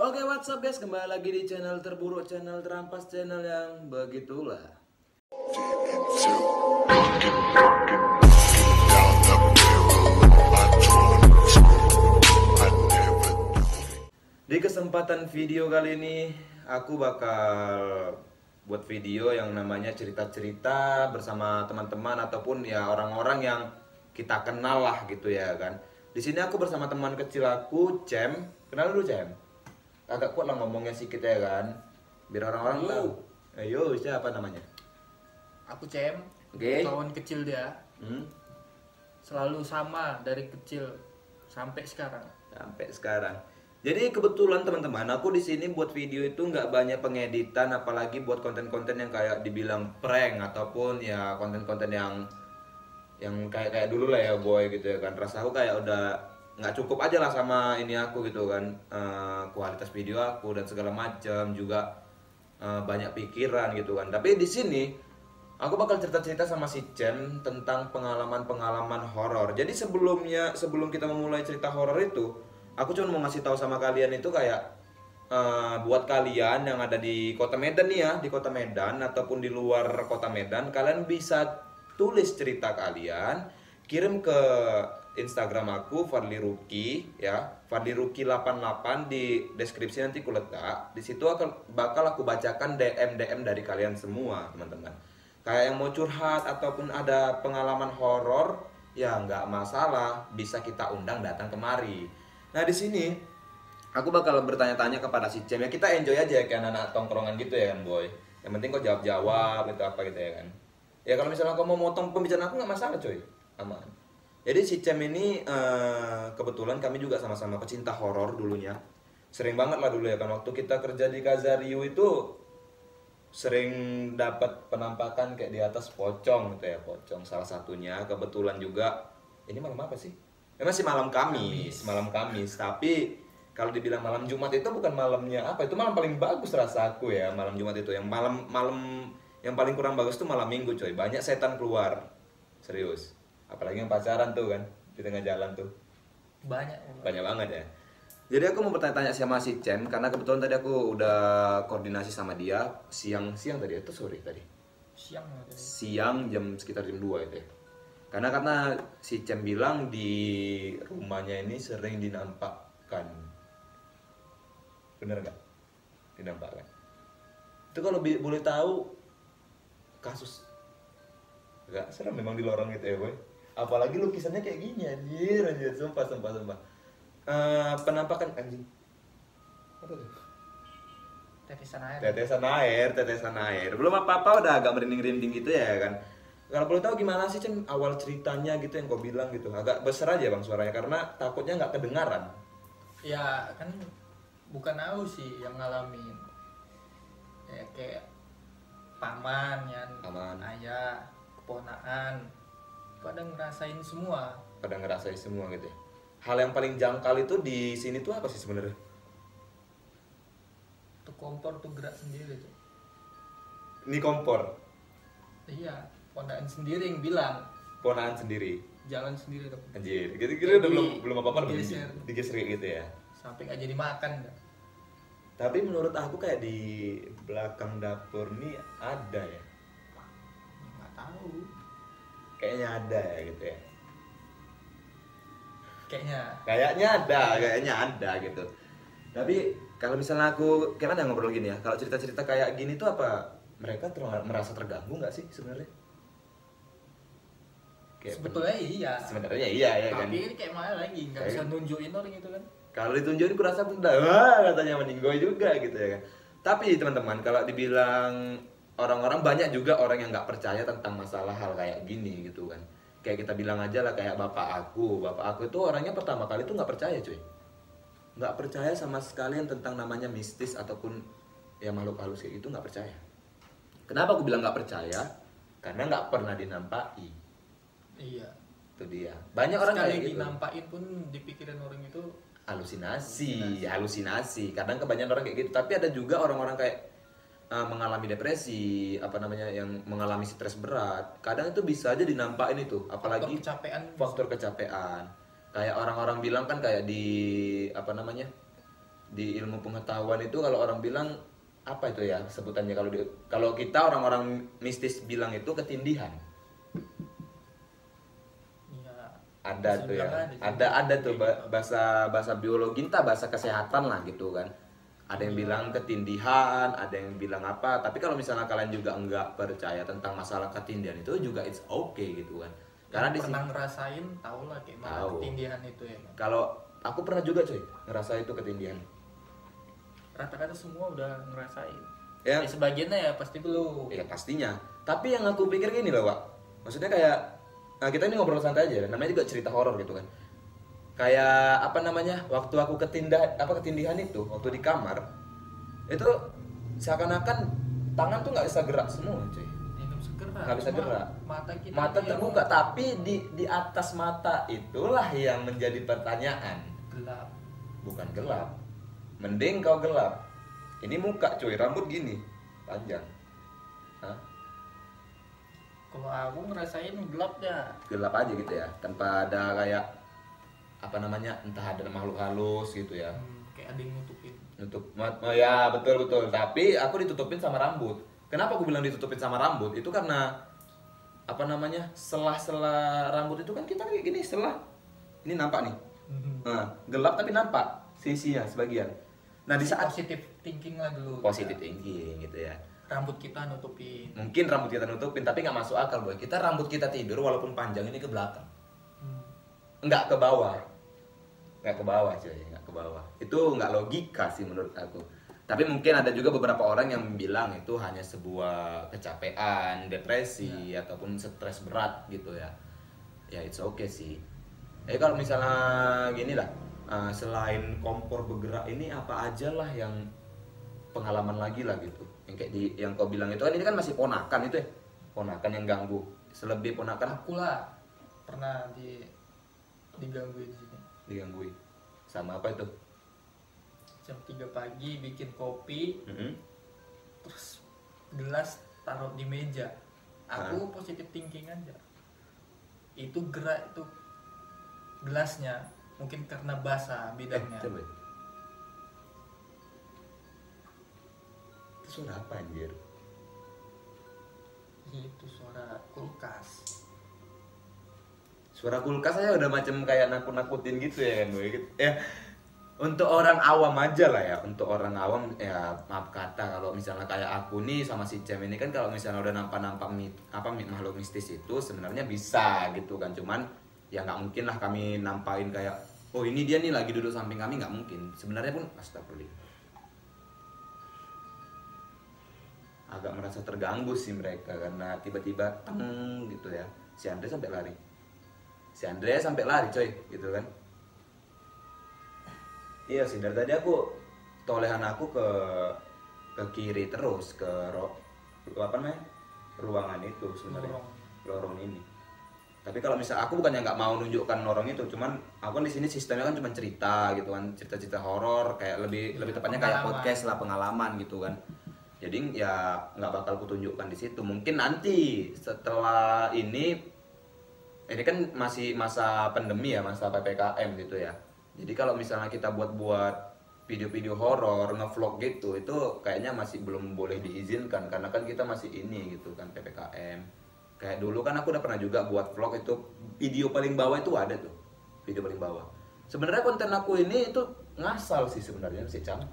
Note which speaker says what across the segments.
Speaker 1: Oke, what's up guys, kembali lagi di channel terburuk, channel terampas, channel yang begitulah. Di kesempatan video kali ini, aku bakal buat video yang namanya cerita-cerita bersama teman-teman ataupun ya orang-orang yang kita kenal lah gitu ya kan. Di sini aku bersama teman kecil aku, Cem. Kenal dulu, Cem? Agak kuat lah ngomongnya sedikit ya kan, biar orang-orang tahu. Ayo, siapa namanya?
Speaker 2: Aku Cem, kawan kecil dia. Selalu sama dari kecil sampai sekarang.
Speaker 1: Sampai sekarang. Jadi kebetulan teman-teman, aku di sini buat video itu nggak banyak pengeditan, apalagi buat konten-konten yang kayak dibilang prank ataupun ya konten-konten yang kayak dulu lah ya boy gitu ya kan. Rasa aku kayak udah nggak cukup aja lah sama ini aku gitu kan, kualitas video aku dan segala macam juga banyak pikiran gitu kan. Tapi di sini aku bakal cerita-cerita sama si Cem tentang pengalaman-pengalaman horor. Jadi sebelum kita memulai cerita horor itu, aku cuma mau ngasih tahu sama kalian itu kayak buat kalian yang ada di Kota Medan nih ya, di Kota Medan ataupun di luar Kota Medan, kalian bisa tulis cerita kalian, kirim ke Instagram aku Fadli Ruki ya, Fadli Ruki 88 di deskripsi nanti aku letak. Di situ bakal aku bacakan DM dari kalian semua teman-teman. Kayak yang mau curhat ataupun ada pengalaman horor, ya nggak masalah, bisa kita undang datang kemari. Nah di sini aku bakal bertanya-tanya kepada si Cem ya, kita enjoy aja kayak anak-anak tongkrongan gitu ya kan boy. Yang penting kau jawab-jawab itu apa gitu ya kan. Ya kalau misalnya kau mau motong pembicaraan aku nggak masalah coy, aman. Jadi si Cem ini kebetulan kami juga sama-sama pecinta horor dulunya. Sering banget lah dulu ya kan, waktu kita kerja di Kazariu itu sering dapat penampakan kayak di atas pocong gitu ya, pocong salah satunya. Kebetulan juga ini malam apa sih? Masih malam Kamis, malam Kamis. Tapi kalau dibilang malam Jumat itu bukan malamnya apa? Itu malam paling bagus rasa aku ya, malam Jumat itu. Yang malam yang paling kurang bagus tuh malam Minggu coy. Banyak setan keluar. Serius. Apalagi yang pacaran tuh kan di tengah jalan tuh. Banyak banget ya. Jadi aku mau bertanya-tanya sama si Cem karena kebetulan tadi aku udah koordinasi sama dia siang tadi atau sore tadi? Siang sekitar jam 2 itu ya. Karena si Cem bilang di rumahnya ini sering dinampakkan. Bener gak? Dinampakkan. Itu kalau boleh tahu kasus gak serem memang di lorong gitu ya boy. Apalagi lukisannya kayak gini anjir, sumpah. Penampakan anjing. Apa tuh? Tetesan air. Belum apa-apa udah agak merinding-rinding gitu ya kan. Kalau boleh tahu gimana sih Cem awal ceritanya gitu yang kau bilang gitu. Agak besar aja bang suaranya karena takutnya nggak kedengaran.
Speaker 2: Ya kan bukan aku sih yang ngalamin. Ya kayak paman, ayah, keponakan, pada ngerasain semua
Speaker 1: Gitu ya. Hal yang paling jangkal itu di sini tuh apa sih sebenarnya?
Speaker 2: Tuh kompor tuh gerak sendiri tuh.
Speaker 1: Ini kompor.
Speaker 2: Iya, ponakan sendiri yang bilang.
Speaker 1: Ponakan sendiri.
Speaker 2: Jalan sendiri tuh.
Speaker 1: Anjir, gitu-gitu udah belum apa-apa digeser gitu ya.
Speaker 2: Sampai nggak jadi makan kan.
Speaker 1: Tapi menurut aku kayak di belakang dapur nih ada ya.
Speaker 2: Nggak tahu.
Speaker 1: Kayaknya ada ya gitu ya.
Speaker 2: Kayaknya
Speaker 1: ada gitu. Tapi kalau misalnya aku gimana ngobrol gini ya, kalau cerita-cerita kayak gini tuh apa mereka merasa terganggu nggak sih sebenarnya? Sebenarnya iya ya kan.
Speaker 2: Tapi ini kayak mana lagi nggak bisa nunjukin orang itu kan.
Speaker 1: Kalau ditunjukin kurasa udah katanya meninggoy juga gitu ya kan. Tapi teman-teman kalau dibilang orang-orang banyak juga orang yang nggak percaya tentang masalah hal kayak gini gitu kan. Kayak kita bilang aja lah kayak bapak aku itu orangnya pertama kali tuh nggak percaya cuy, nggak percaya sama sekali tentang namanya mistis ataupun ya makhluk halus kayak gitu, nggak percaya. Kenapa aku bilang nggak percaya? Karena nggak pernah dinampaki.
Speaker 2: Iya.
Speaker 1: Itu dia. Banyak orang kayak gitu.
Speaker 2: Dinampakin pun dipikirin orang itu
Speaker 1: halusinasi. Kadang kebanyakan orang kayak gitu. Tapi ada juga orang-orang kayak mengalami depresi, yang mengalami stres berat, kadang itu bisa aja dinampakin itu, apalagi faktor kecapean. Kayak orang-orang bilang kan kayak di di ilmu pengetahuan itu kalau orang bilang apa itu ya sebutannya, kalau kita orang-orang mistis bilang itu ketindihan.
Speaker 2: Ya,
Speaker 1: Ada
Speaker 2: bisa
Speaker 1: tuh ya,
Speaker 2: bilang sih.
Speaker 1: ada tuh
Speaker 2: Kayak gitu.
Speaker 1: bahasa biologi, entah bahasa kesehatan lah gitu kan. Ada yang bilang ketindihan, ada yang bilang apa. Tapi kalau misalnya kalian juga enggak percaya tentang masalah ketindihan itu juga it's okay gitu kan. Karena di
Speaker 2: pernah ngerasain tau lah kayak mana
Speaker 1: Tahu.
Speaker 2: ketindihan itu ya kan.
Speaker 1: kalau aku pernah juga cuy ngerasa itu ketindihan.
Speaker 2: Rata-rata semua udah ngerasain.
Speaker 1: Ya,
Speaker 2: Ya sebagiannya ya pasti belum.
Speaker 1: ya pastinya. Tapi yang aku pikir gini loh, Wak. Maksudnya kayak kita ini ngobrol santai aja, namanya juga cerita horor gitu kan. Kayak apa namanya? Waktu aku ketindihan itu, waktu di kamar, itu seakan-akan tangan tuh nggak bisa gerak semua, cuy.
Speaker 2: Itu segera.
Speaker 1: Nggak bisa
Speaker 2: Cuma
Speaker 1: gerak.
Speaker 2: Mata kita
Speaker 1: Mata
Speaker 2: ini
Speaker 1: terbuka, tapi di atas mata itulah yang menjadi pertanyaan.
Speaker 2: gelap.
Speaker 1: Bukan gelap. Mending kau gelap. Ini muka cuy, rambut gini, panjang. Hah?
Speaker 2: Kalau aku ngerasain gelap ya.
Speaker 1: Gelap aja gitu ya, tanpa ada kayak apa namanya, entah ada makhluk halus gitu ya.
Speaker 2: Kayak ada yang nutupin.
Speaker 1: Oh ya betul betul. Tapi aku ditutupin sama rambut. Kenapa aku bilang ditutupin sama rambut? Itu karena apa namanya, selah-selah rambut itu kan kita kayak gini, selah. Ini nampak nih. Nah, gelap tapi nampak sisinya sebagian. Nah di saat
Speaker 2: positif thinking lah dulu.
Speaker 1: positive thinking gitu ya.
Speaker 2: Rambut kita nutupin.
Speaker 1: Mungkin rambut kita nutupin, tapi nggak masuk akal boy. Kita rambut kita tidur walaupun panjang ini ke belakang, nggak ke bawah, nggak ke bawah cuy, nggak ke bawah. Itu nggak logika sih menurut aku. Tapi mungkin ada juga beberapa orang yang bilang itu hanya sebuah kecapean, depresi ataupun stres berat gitu ya. Ya it's okay sih. Kalau misalnya gini lah, selain kompor bergerak ini apa aja lah yang pengalaman lagi lah gitu. Yang kayak yang kau bilang itu kan, ini kan masih ponakan itu ya, ponakan yang ganggu. Selebih ponakan
Speaker 2: Aku lah pernah digangguin di sini.
Speaker 1: digangguin sama apa itu?
Speaker 2: Jam 3 pagi bikin kopi, terus gelas taruh di meja. Aku positif thinking aja. Itu gerak itu gelasnya, mungkin karena basah bidangnya.
Speaker 1: Coba. Itu suara apa anjir?
Speaker 2: Itu suara kulkas.
Speaker 1: Suara kulkas aja udah macam kayak nakut-nakutin gitu ya kan boy. Ya untuk orang awam aja lah ya, untuk orang awam ya maaf kata, kalau misalnya kayak aku nih sama si Cem ini kan, kalau misalnya udah nampak makhluk mistis itu sebenarnya bisa gitu kan, cuman ya nggak mungkin lah kami nampain kayak oh ini dia nih lagi duduk samping kami, nggak mungkin. Sebenarnya pun astagfirullah, agak merasa terganggu sih mereka karena tiba-tiba teng gitu ya. Si Andre sampai lari coy gitu kan. Iya sih, dari tadi aku tolehan aku ke kiri terus ke apa namanya, ruangan itu sebenarnya, lorong ini. Tapi kalau misal aku bukannya nggak mau nunjukkan lorong itu, cuman aku kan di sini sistemnya kan cuma cerita gitu kan, cerita-cerita horor, kayak lebih tepatnya kayak podcast lah, pengalaman gitu kan. Jadi ya nggak bakal kutunjukkan di situ. Mungkin nanti setelah ini kan masih masa pandemi ya, masa PPKM gitu ya. Jadi kalau misalnya kita buat video-video horor, ngevlog gitu, itu kayaknya masih belum boleh diizinkan karena kan kita masih ini gitu kan, PPKM. Kayak dulu kan aku udah pernah juga buat vlog, itu video paling bawah itu ada tuh. Video paling bawah. Sebenarnya konten aku ini itu ngasal sih sebenarnya sih, Cam.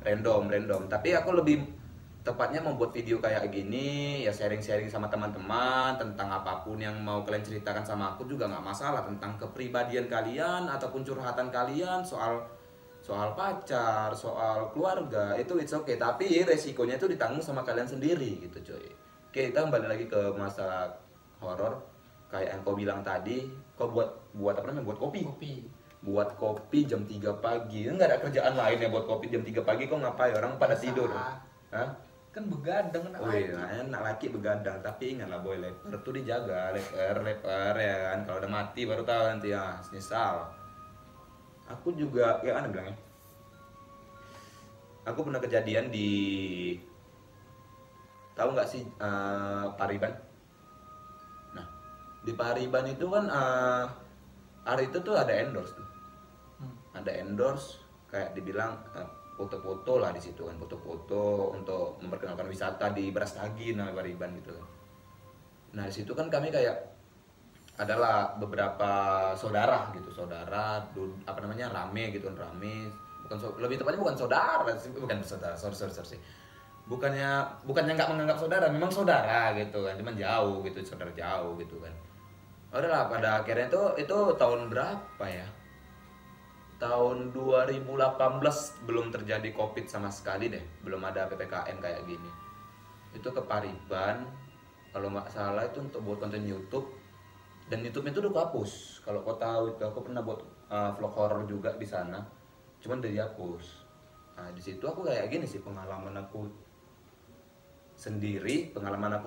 Speaker 1: Random. Tapi aku lebih tepatnya membuat video kayak gini ya, sharing-sharing sama teman-teman tentang apapun yang mau kalian ceritakan sama aku juga nggak masalah, tentang kepribadian kalian ataupun curhatan kalian soal pacar, soal keluarga, itu it's okay, tapi resikonya itu ditanggung sama kalian sendiri gitu coy. Oke, kita kembali lagi ke masalah horor. Kayak yang kau bilang tadi, kau buat apa namanya, buat kopi. Buat kopi jam 3 pagi, nggak ada kerjaan lain ya buat kopi jam 3 pagi, kau ngapain? Orang pada tidur. Hah?
Speaker 2: Kan begadang anak
Speaker 1: laki. Anak laki begadang, tapi ingatlah boy, leper tuh dijaga, leper ya kan. Kalau udah mati baru tahu nanti ya, nyesal. Aku juga ya aneh bilangnya. Aku pernah kejadian di, tahu nggak sih Pariban? Nah, di Pariban itu kan hari itu tuh ada endorse tuh. Ada endorse kayak dibilang foto-foto lah di situ kan, foto-foto untuk memperkenalkan wisata di Brastagi namanya Pariban gitu. Nah di situ kan kami kayak adalah beberapa saudara gitu, apa namanya, rame gitu kan, rame, lebih tepatnya bukan saudara sih, bukan saudara, sorry sih, bukannya nggak menganggap saudara, memang saudara gitu kan, cuman jauh gitu, saudara jauh gitu kan. Udahlah pada akhirnya itu tahun berapa ya, tahun 2018, belum terjadi COVID sama sekali deh, belum ada PPKM kayak gini. Itu ke Pariban, kalau nggak salah itu untuk buat konten YouTube, dan YouTube itu udah kehapus. Kalau kau tahu itu aku pernah buat vlog horror juga di sana, cuman udah dihapus. Nah di situ aku kayak gini sih, pengalaman aku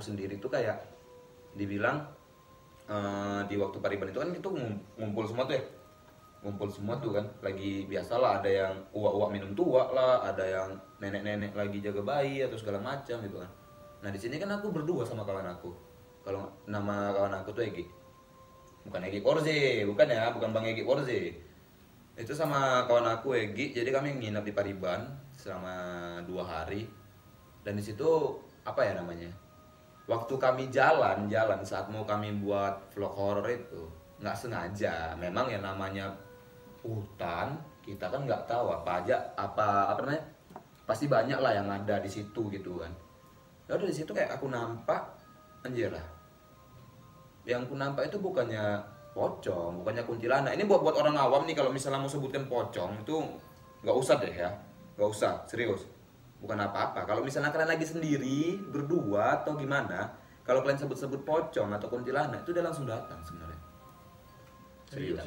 Speaker 1: sendiri tuh kayak dibilang di waktu Pariban itu kan itu ngumpul semua tuh ya, ngumpul semua tuh kan, lagi biasalah ada yang uak-uak minum tua lah, ada yang nenek-nenek lagi jaga bayi atau segala macam gitu kan. Nah di sini kan aku berdua sama kawan aku. Kalau nama kawan aku tuh Egi, bukan Egi Korze, bukan ya, bukan Bang Egi Korze. Itu sama kawan aku Egi, jadi kami nginep di Pariban selama 2 hari. Dan di situ apa ya namanya? Waktu kami jalan saat mau kami buat vlog horror itu nggak sengaja, memang ya namanya hutan, kita kan nggak tahu apa aja, apa namanya, pasti banyak lah yang ada di situ gitu kan. Ya udah di situ kayak aku nampak, anjir lah, yang aku nampak itu bukannya pocong, bukannya kuntilanak. Ini buat orang awam nih, kalau misalnya mau sebutkan pocong itu nggak usah deh ya, nggak usah, serius, bukan apa-apa. Kalau misalnya kalian lagi sendiri berdua atau gimana, kalau kalian sebut-sebut pocong atau kuntilanak itu udah langsung datang sebenarnya.
Speaker 2: Serius.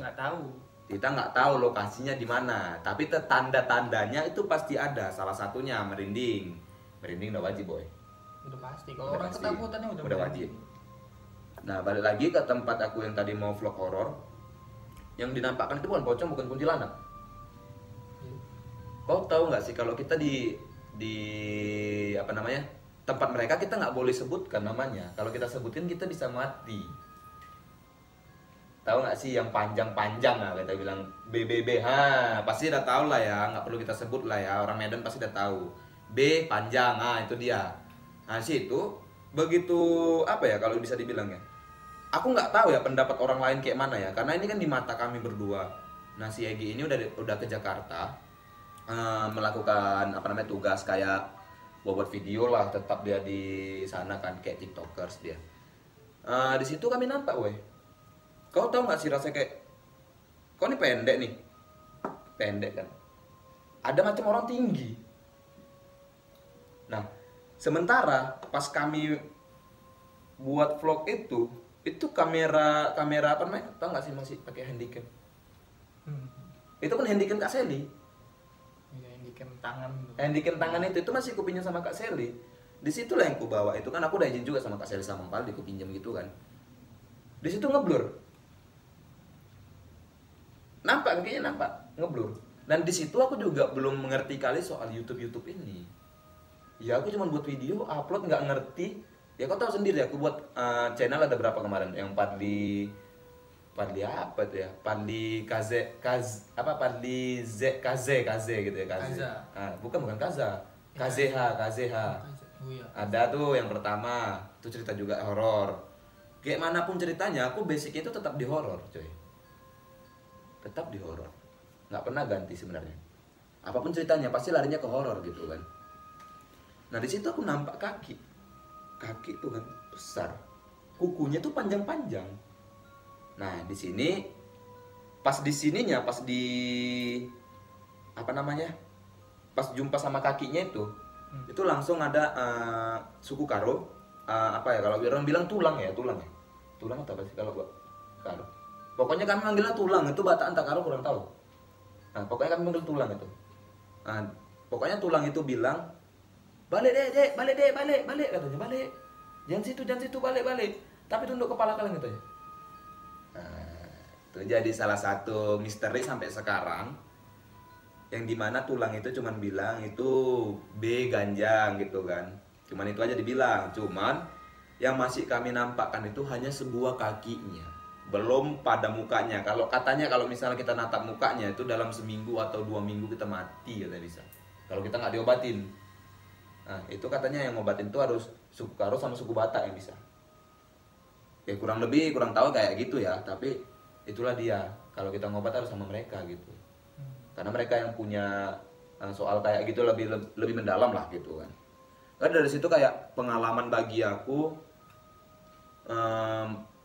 Speaker 2: Kita
Speaker 1: nggak tahu lokasinya di mana, tapi tanda-tandanya itu pasti ada. Salah satunya merinding udah wajib boy.
Speaker 2: Udah pasti. Kalau orang ketakutannya
Speaker 1: udah wajib. Nah balik lagi ke tempat aku yang tadi mau vlog horor, yang dinampakkan itu bukan pocong, bukan kuntilanak. Kau tahu nggak sih kalau kita di apa namanya, tempat mereka kita nggak boleh sebutkan namanya. Kalau kita sebutin kita bisa mati. Tahu nggak sih yang panjang-panjang lah, kita bilang BBB, pasti udah tahu lah ya, nggak perlu kita sebut lah ya, orang Medan pasti udah tahu. B panjang, itu dia. Nah situ begitu apa ya kalau bisa dibilang ya, aku nggak tahu ya pendapat orang lain kayak mana ya, karena ini kan di mata kami berdua. Nah si Egi ini udah ke Jakarta, melakukan apa namanya tugas kayak buat video lah, tetap dia di sana kan kayak tiktokers dia. Di situ kami nampak weh. Kau tahu nggak sih rasanya kayak, kau ini pendek kan, ada macam orang tinggi. Nah sementara pas kami buat vlog itu kamera apa namanya, tahu nggak sih, masih pakai handycam. Itu kan handycam Kak Sally.
Speaker 2: Iya, handycam tangan.
Speaker 1: Handycam tangan itu masih kupinjam sama Kak Sally. Disitulah yang ku bawa itu kan, aku udah izin juga sama Kak Sally sama Paldi kupinjam gitu kan. Di situ ngeblur. Nampak kakinya, nampak ngeblur. Dan di situ aku juga belum mengerti kali soal YouTube ini. Ya aku cuma buat video, upload nggak ngerti. Ya kau tahu sendiri, aku buat channel ada berapa kemarin, yang Padli apa tuh ya, Padli Padli Kaze gitu ya, Kaze. Bukan Kaza, KZH.
Speaker 2: Oh, iya.
Speaker 1: Ada tuh yang pertama, tuh cerita juga horor. Kayak manapun ceritanya, aku basicnya itu tetap di horor, coy. Tetap di horor, nggak pernah ganti sebenarnya. Apapun ceritanya pasti larinya ke horor gitu kan. Nah di situ aku nampak kaki tuh kan besar, kukunya tuh panjang-panjang. Nah di sini, pas di apa namanya, pas jumpa sama kakinya itu langsung ada suku Karo, apa ya kalau orang bilang tulang atau apa sih kalau gua Karo. Pokoknya kami manggilnya tulang, itu Bataan tak Karo kurang tahu. Nah, pokoknya kami manggil tulang itu. Nah, pokoknya tulang itu bilang, balik dek, balik katanya, balik. Jangan situ, balik. Tapi tunduk kepala kalian gitu ya. Nah, itu jadi salah satu misteri sampai sekarang, yang dimana tulang itu cuman bilang itu B ganjang gitu kan. Cuman itu aja dibilang, cuman yang masih kami nampakkan itu hanya sebuah kakinya. belum pada mukanya. Kalau katanya kalau misalnya kita natap mukanya itu dalam seminggu atau 2 minggu kita mati katanya bisa. Kalau kita nggak diobatin. Nah, itu katanya yang ngobatin tuh harus suku Karo sama suku Batak yang bisa. Ya kurang lebih kurang tahu kayak gitu ya, tapi itulah dia. Kalau kita ngobat harus sama mereka gitu. Karena mereka yang punya soal kayak gitu lebih mendalam lah gitu kan. Kan dari situ kayak pengalaman bagi aku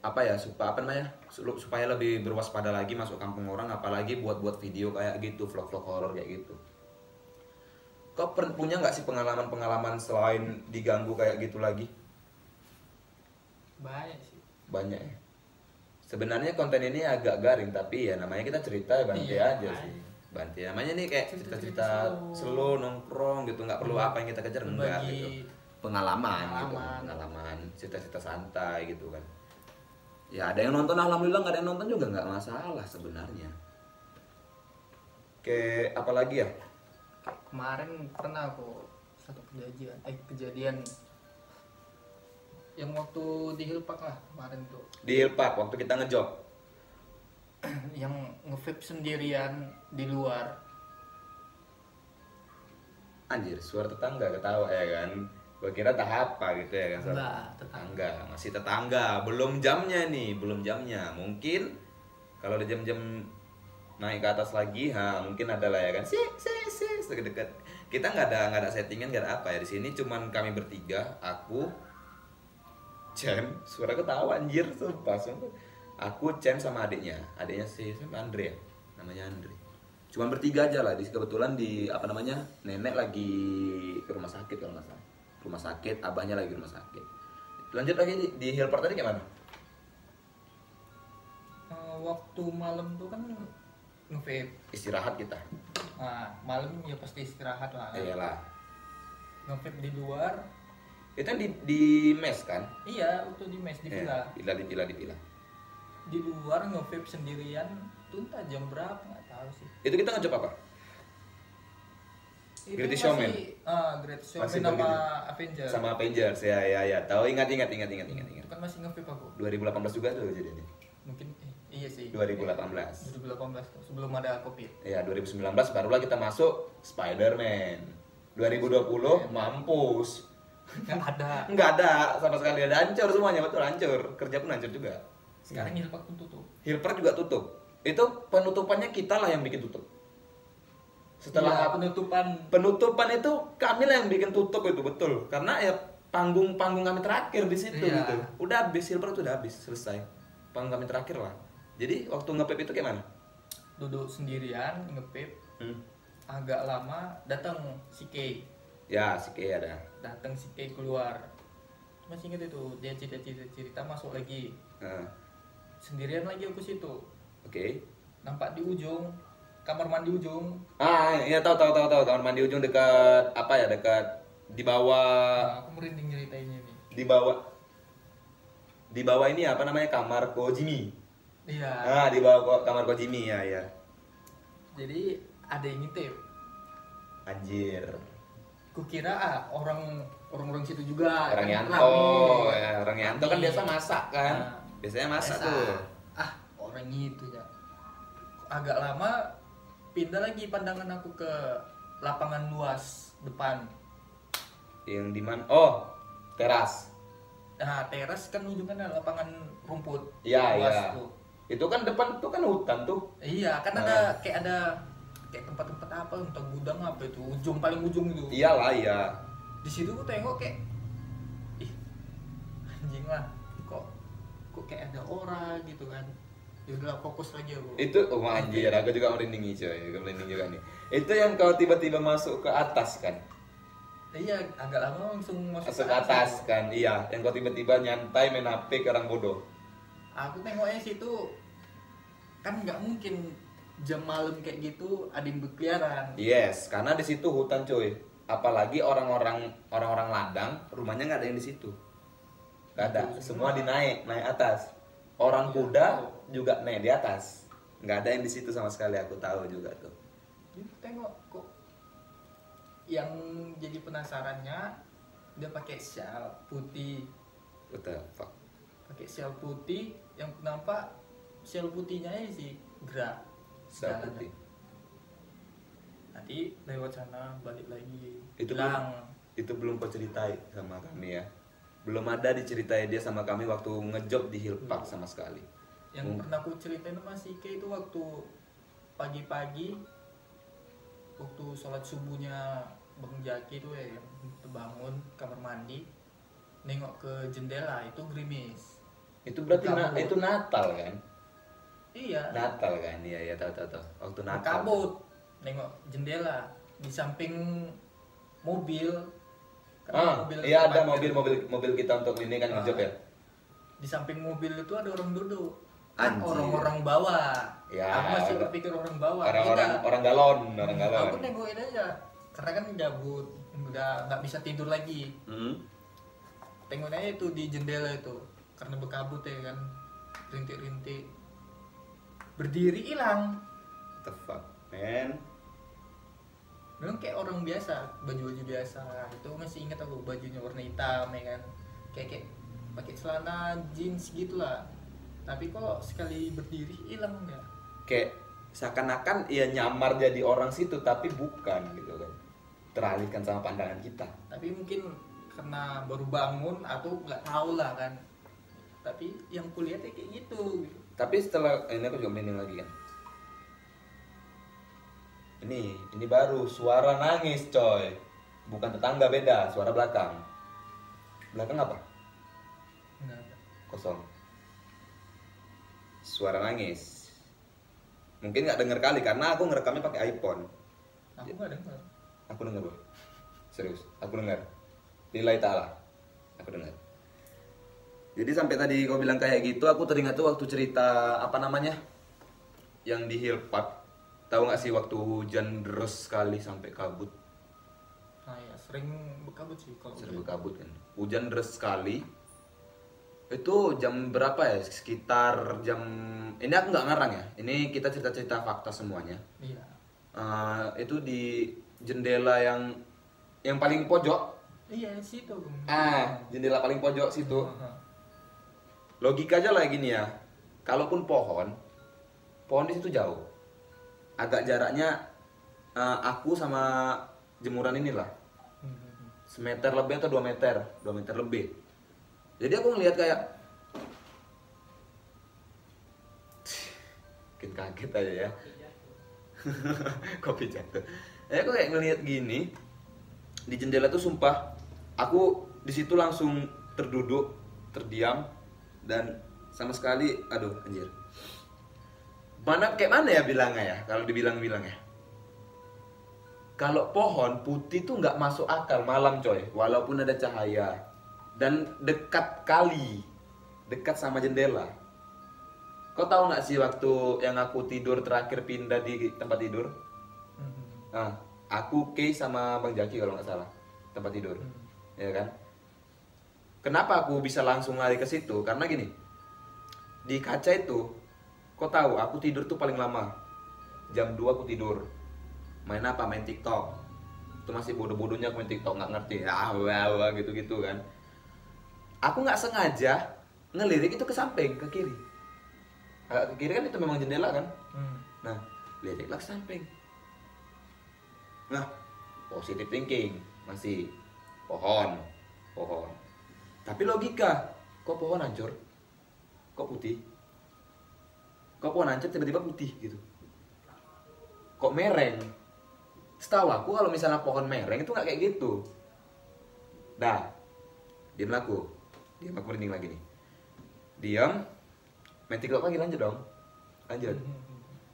Speaker 1: apa ya supaya lebih berwaspada lagi masuk kampung orang, apalagi buat video kayak gitu, vlog-vlog horor kayak gitu. Kau punya nggak sih pengalaman selain diganggu kayak gitu lagi?
Speaker 2: Banyak sih.
Speaker 1: Banyak ya. Sebenarnya konten ini agak garing, tapi ya namanya kita cerita ya Bante aja sih. Bante namanya nih kayak cerita-cerita slow nongkrong gitu, nggak perlu apa yang kita kejar, enggak gitu. Pengalaman gitu, pengalaman cerita-cerita santai gitu kan. Ya ada yang nonton, alhamdulillah, nggak ada yang nonton juga nggak masalah sebenarnya. Kayak apa lagi ya?
Speaker 2: Kemarin pernah aku satu kejadian yang waktu di Hillpark lah kemarin tuh.
Speaker 1: Di Hillpark waktu kita ngejob.
Speaker 2: Yang nge-vape sendirian di luar.
Speaker 1: Anjir, suara tetangga ketawa ya kan. Gua kira tahap apa gitu ya kan.
Speaker 2: Enggak, tetangga.
Speaker 1: Masih tetangga, belum jamnya nih, belum jamnya. Mungkin kalau ada jam-jam naik ke atas lagi, mungkin ada lah ya kan. Deket-deket. Kita nggak ada settingan, nggak ada apa ya di sini. Cuman kami bertiga, aku, Chen, suara ketawa anjir, sumpah. Aku, Chen sama adiknya si Andre ya, namanya Andre. Cuman bertiga aja lah. Kebetulan nenek lagi ke rumah sakit kalau nggak salah. Rumah sakit, abahnya lagi rumah sakit. Lanjut lagi di Hillpark tadi gimana?
Speaker 2: Waktu malam tuh kan nge-vape.
Speaker 1: Istirahat kita.
Speaker 2: Nah, malam ya pasti istirahat lah.
Speaker 1: Iyalah.
Speaker 2: Nge-vape di luar.
Speaker 1: Itu di mes kan?
Speaker 2: Iya, waktu di mes, di villa.
Speaker 1: Di villa.
Speaker 2: Di luar nge-vape sendirian tuh entah jam berapa, nggak tahu sih.
Speaker 1: Itu kita ngejob apa? Greatest Showman.
Speaker 2: Greatest Showman sama Avengers.
Speaker 1: Sama Avengers, ya. Tahu, ingat.
Speaker 2: Itu kan masih nge-vape aku.
Speaker 1: 2018 juga tuh jadi ini.
Speaker 2: Mungkin iya sih.
Speaker 1: 2018
Speaker 2: tuh, sebelum ada Covid.
Speaker 1: Ya, 2019 barulah kita masuk Spider-Man. 2020 mampus. Nggak ada sama sekali, ada hancur semuanya, betul hancur. Kerja pun hancur juga.
Speaker 2: Sekarang Hillpark pun tutup.
Speaker 1: Hillpark juga tutup. Itu penutupannya kita lah yang bikin tutup. Setelah penutupan itu kami lah yang bikin tutup itu, betul. Karena ya panggung kami terakhir di situ gitu. Udah habis, Hillpark itu udah habis, selesai. Panggung kami terakhir lah. Jadi waktu nge-vape itu kayak mana?
Speaker 2: Duduk sendirian nge-vape. Agak lama datang si Kay.
Speaker 1: Ya, si Kay ada.
Speaker 2: Datang si Kay keluar. Masih inget itu, dia cerita masuk lagi. Sendirian lagi aku situ.
Speaker 1: Oke.
Speaker 2: Nampak di ujung kamar mandi ujung.
Speaker 1: Iya tahu kamar mandi ujung dekat apa ya, dekat di bawah.
Speaker 2: Aku merinding ceritainnya nih.
Speaker 1: Di bawah ini apa namanya, kamar Ko Jimmy.
Speaker 2: Iya.
Speaker 1: Di bawah kamar Ko Jimmy ya.
Speaker 2: Jadi ada yang ngintip.
Speaker 1: Anjir.
Speaker 2: Kukira orang situ juga.
Speaker 1: Orang Yanto kan biasa masak kan. Biasanya masak tuh.
Speaker 2: Orang itu ya. Agak lama pindah lagi pandangan aku ke lapangan luas depan.
Speaker 1: Yang di mana? Oh, teras.
Speaker 2: Nah, teras kan ujungnya lapangan rumput.
Speaker 1: Iya.
Speaker 2: Tuh.
Speaker 1: Itu kan depan tuh kan hutan tuh.
Speaker 2: Iya, kan ada tempat-tempat apa, entah gudang apa itu, paling ujung itu.
Speaker 1: Iyalah, iya.
Speaker 2: Di situ aku tengok kayak anjing lah, kok kayak ada orang gitu kan. Ya udah fokus lagi aku.
Speaker 1: Itu anjir, aku juga merinding juga nih. Itu yang kau tiba-tiba masuk ke atas kan?
Speaker 2: Iya, agak lama langsung masuk
Speaker 1: ke atas kan. Iya, yang kau tiba-tiba nyantai main HP ke orang bodoh.
Speaker 2: Aku tengoknya situ kan nggak mungkin jam malam kayak gitu ada yang berkeliaran.
Speaker 1: Yes, karena di situ hutan coy. Apalagi orang-orang ladang, rumahnya nggak ada yang di situ. Nggak ada, semua naik atas. Orang kuda juga naik di atas. Nggak ada yang di situ sama sekali, aku tahu juga tuh.
Speaker 2: Tengok kok. Yang jadi penasarannya dia pakai shawl putih.
Speaker 1: What the fuck?
Speaker 2: Pakai shawl putih yang nampak sel putihnya aja sih gerak
Speaker 1: Sel
Speaker 2: jalan.
Speaker 1: putih.
Speaker 2: Nanti lewat sana balik lagi
Speaker 1: Itu
Speaker 2: hilang.
Speaker 1: itu belum kau ceritain sama kami ya. Belum ada diceritain dia sama kami waktu ngejob di Hill Park sama sekali.
Speaker 2: Yang pernah aku ceritain sama si Ike itu waktu pagi-pagi, waktu sholat subuhnya Bang Jaki itu ya, yang terbangun kamar mandi, nengok ke jendela itu gerimis.
Speaker 1: Itu berarti
Speaker 2: Kabut.
Speaker 1: itu Natal kan?
Speaker 2: Iya.
Speaker 1: Natal kan? Iya tahu. Waktu Natal.
Speaker 2: Kabut, nengok jendela di samping mobil.
Speaker 1: Iya ada
Speaker 2: parkir.
Speaker 1: mobil kita untuk ini kan ngejob ya.
Speaker 2: Di samping mobil itu ada orang duduk.
Speaker 1: Anjir.
Speaker 2: Orang-orang bawah.
Speaker 1: Ya,
Speaker 2: Aku masih berpikir orang bawah.
Speaker 1: Orang-orang
Speaker 2: Tidak.
Speaker 1: orang galon, orang galon.
Speaker 2: Aku nengokin aja, karena kan gabut, udah nggak bisa tidur lagi. Tengok aja itu di jendela itu, karena berkabut ya kan, rintik-rintik. Berdiri hilang.
Speaker 1: The fuck, man.
Speaker 2: Memang kayak orang biasa, baju-baju biasa. Itu masih ingat aku bajunya warna hitam ya kan, kayak pakai celana jeans gitulah. Tapi kok sekali berdiri hilang ya.
Speaker 1: Kayak seakan-akan ya nyamar jadi orang situ tapi bukan gitu kan. Teralihkan sama pandangan kita.
Speaker 2: Tapi mungkin karena baru bangun atau nggak tahu lah kan. Tapi yang kulihat ya kayak gitu.
Speaker 1: Tapi setelah ini aku juga merinding lagi kan. Ini baru suara nangis coy. Bukan tetangga, beda, suara belakang. Belakang apa?
Speaker 2: Nggak ada.
Speaker 1: Kosong. Suara nangis. Mungkin nggak denger kali karena aku ngerekamnya pakai iPhone.
Speaker 2: Aku nggak dengar.
Speaker 1: Aku denger loh. Serius, aku dengar. Lillahi ta'ala. Aku dengar. Jadi sampai tadi kau bilang kayak gitu, aku teringat tuh waktu cerita apa namanya? Yang di Hill Park. Tahu nggak sih waktu hujan deras sekali sampai kabut?
Speaker 2: Nah ya sering berkabut sih kalau
Speaker 1: Sering
Speaker 2: hujan.
Speaker 1: berkabut kan. Hujan deras sekali. Itu jam berapa ya? Sekitar jam ini aku nggak ngarang ya. Ini kita cerita-cerita fakta semuanya.
Speaker 2: Iya.
Speaker 1: Itu di jendela yang paling pojok.
Speaker 2: Iya di situ.
Speaker 1: Jendela paling pojok situ.
Speaker 2: Aha.
Speaker 1: Logika aja lah gini ya. Kalaupun pohon di situ jauh. Agak jaraknya aku sama jemuran inilah. Semeter lebih atau 2 meter. 2 meter lebih. Jadi aku ngelihat kayak bikin kaget aja ya. Kopi jatuh. Aku kayak ngelihat gini di jendela tuh sumpah aku di situ langsung terduduk, terdiam dan sama sekali aduh anjir. Kayak mana ya bilangnya ya kalau dibilang-bilang ya. Kalau pohon putih tuh nggak masuk akal malam coy, walaupun ada cahaya dan dekat kali, dekat sama jendela. Kau tahu nggak sih waktu yang aku tidur terakhir pindah di tempat tidur? Aku Kay sama Bang Jaki kalau nggak salah tempat tidur, ya kan? Kenapa aku bisa langsung lari ke situ? Karena gini, di kaca itu, kau tahu aku tidur tuh paling lama jam 2 aku tidur. Main apa? Main TikTok. Itu masih bodoh-bodohnya aku main TikTok, nggak ngerti. Wah gitu-gitu kan. Aku nggak sengaja ngelirik itu ke samping, ke kiri. Agak ke kiri kan itu memang jendela kan. Nah, liriklah ke samping. Nah, positive thinking masih pohon. Tapi logika, kok pohon hancur? Kok putih? Kok pohon hancur tiba-tiba putih gitu? Kok mereng? Setahu aku kalau misalnya pohon mereng itu nggak kayak gitu. Dah, diam aku merinding lagi nih. Diam, main TikTok lagi lanjut dong. Lanjut.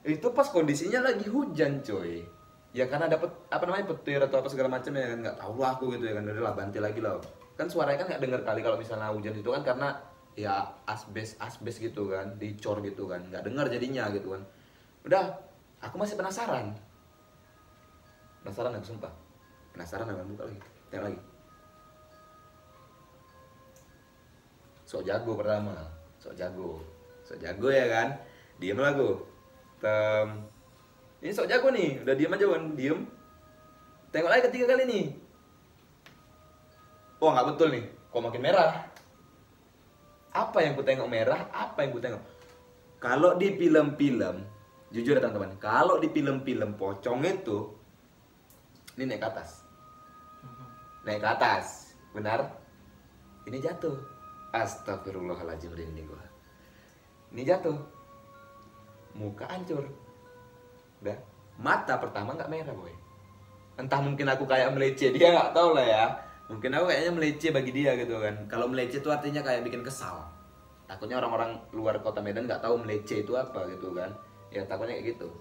Speaker 1: Itu pas kondisinya lagi hujan coy. Ya karena dapat apa namanya petir atau apa segala macam ya kan nggak tahu lah aku gitu ya kan udah lah bantai lagi lah. Kan suaranya kan nggak dengar kali kalau misalnya hujan itu kan karena ya asbes gitu kan dicor gitu kan nggak dengar jadinya gitu kan. Udah, aku masih penasaran aku sumpah penasaran aku buka lagi tengok lagi. Sok jago ya kan, diem lah aku. Ini sok jago nih, udah diem aja kan, diem. Tengok lagi ketiga kali nih. Oh nggak betul nih, kok makin merah. Apa yang ku tengok merah? Apa yang ku tengok? Kalau di film-film, jujur ya teman-teman, kalau di film-film pocong itu ini naik ke atas. Naik ke atas, benar? Ini jatuh. Astagfirullahaladzim, ini gua. Ini jatuh. Muka hancur. Udah. Mata pertama nggak merah, boy. Entah mungkin aku kayak meleceh, dia nggak tahu lah ya. Mungkin aku kayaknya meleceh bagi dia gitu kan. Kalau meleceh itu artinya kayak bikin kesal. Takutnya orang-orang luar kota Medan nggak tahu meleceh itu apa gitu kan. Ya takutnya kayak gitu.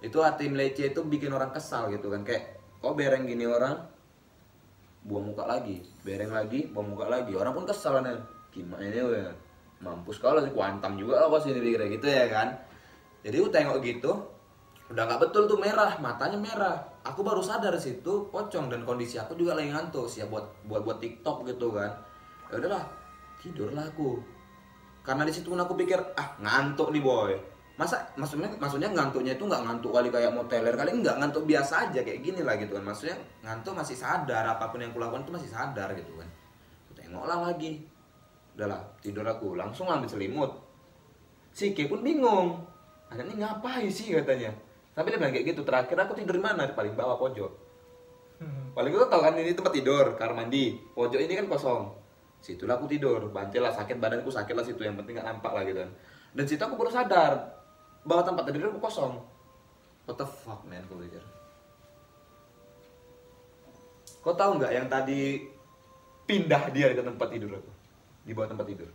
Speaker 1: Itu arti meleceh itu bikin orang kesal gitu kan. Kayak kok bereng gini orang, buang muka lagi, bereng lagi, buang muka lagi. Orang pun kesal kan. Gimana ini ya? Mampus kalau si kuantam juga apa sih ini gitu ya kan. Jadi aku tengok gitu, udah nggak betul tuh, merah, matanya merah. Aku baru sadar situ pocong dan kondisi aku juga lagi ngantuk, siap buat TikTok gitu kan. Ya udahlah, tidurlah aku. Karena di situ pun aku pikir, ngantuk nih boy. Maksudnya ngantuknya itu nggak ngantuk kali kayak mau teler kali, nggak, ngantuk biasa aja kayak gini lah gitu kan. Maksudnya ngantuk masih sadar, apapun yang kulakukan itu masih sadar gitu kan. Aku tengoklah lagi. Udahlah, tidur aku, langsung ambil selimut. Si K pun bingung. Anak ini ngapain sih katanya. Tapi dia bilang kayak gitu, terakhir aku tidur di mana? Paling bawah pojok. Paling gue tau kan ini tempat tidur, kamar mandi. Pojok ini kan kosong. Situlah aku tidur, bantil lah, sakit badanku, sakit lah situ, yang penting gak nampak lah gitu kan. Dan situ aku baru sadar bahwa tempat tidur aku kosong. What the fuck man, aku pikir. Kau tahu nggak yang tadi pindah dia ke tempat tidur aku? Di bawah tempat tidur.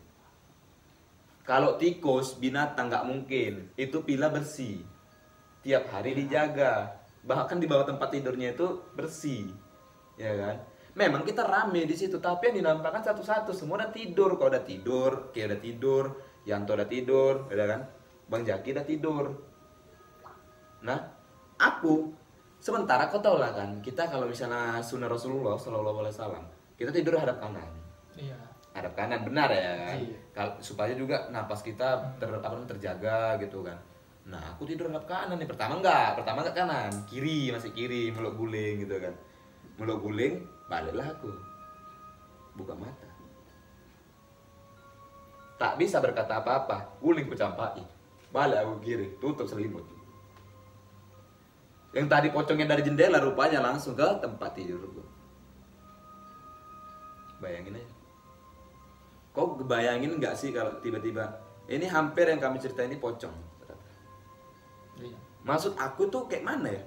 Speaker 1: Kalau tikus, binatang nggak mungkin. Itu pila bersih. Tiap hari dijaga. Bahkan di bawah tempat tidurnya itu bersih. Ya kan? Memang kita rame di situ, tapi yang dinampakkan satu-satu. Semua udah tidur. Kau udah tidur, Ki udah tidur, Yanto udah tidur, udah kan? Bang Jaki udah tidur. Nah, aku sementara kau tau lah kan, kita kalau misalnya sunnah Rasulullah Shallallahu Alaihi Wasallam, kita tidur hadap kanan.
Speaker 2: Iya.
Speaker 1: Hadap kanan, benar ya kan?
Speaker 2: Iya.
Speaker 1: Supaya juga napas kita terjaga gitu kan. Nah, aku tidur hadap kanan nih. Pertama enggak kanan, kiri, masih kiri, meluk guling gitu kan. Meluk guling, baliklah aku. Buka mata. Tak bisa berkata apa-apa, guling ku campai. Balik aku kiri, tutup selimut. Yang tadi pocongnya dari jendela rupanya langsung ke tempat tidurku. Bayangin aja. Kok bayangin nggak sih kalau tiba-tiba ini hampir yang kami cerita ini pocong.
Speaker 2: Iya.
Speaker 1: Maksud aku tuh kayak mana ya?